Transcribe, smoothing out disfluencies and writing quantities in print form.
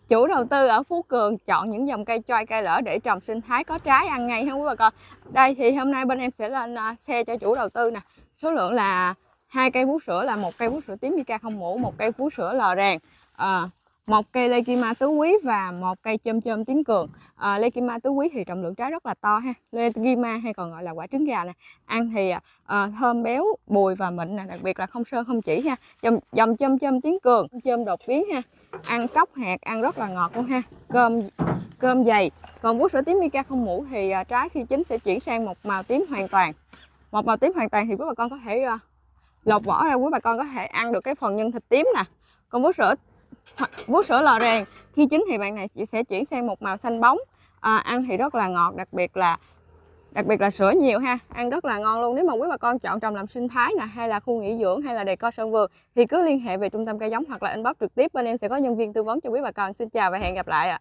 Chủ đầu tư ở Phú Cường chọn những dòng cây choi cây lỡ để trồng sinh thái có trái ăn ngay ha quý bà con. Đây thì hôm nay bên em sẽ lên xe cho chủ đầu tư nè. Số lượng là 2 cây vú sữa, là một cây vú sữa tím Mica không mũ, một cây vú sữa lò rèn, một cây Lekima tứ quý và một cây chôm chôm tím cường. Lekima tứ quý thì trọng lượng trái rất là to ha. Lekima hay còn gọi là quả trứng gà nè, ăn thì thơm béo bùi và mịn nè, đặc biệt là không sơn không chỉ ha. Dòng chôm chôm tím cường, chôm đột biến ha, ăn cốc hạt, ăn rất là ngọt luôn ha, cơm dày. Còn vú sữa tím Mica không mũ thì trái khi chín sẽ chuyển sang một màu tím hoàn toàn. Một màu tím hoàn toàn thì quý bà con có thể lột vỏ ra, quý bà con có thể ăn được cái phần nhân thịt tím nè. Còn vú sữa lò rèn khi chín thì bạn này sẽ chuyển sang một màu xanh bóng, ăn thì rất là ngọt, đặc biệt là sữa nhiều ha, ăn rất là ngon luôn. Nếu mà quý bà con chọn trồng làm sinh thái nè, hay là khu nghỉ dưỡng, hay là decor sân vườn thì cứ liên hệ về trung tâm cây giống hoặc là inbox trực tiếp, bên em sẽ có nhân viên tư vấn cho quý bà con. Xin chào và hẹn gặp lại ạ.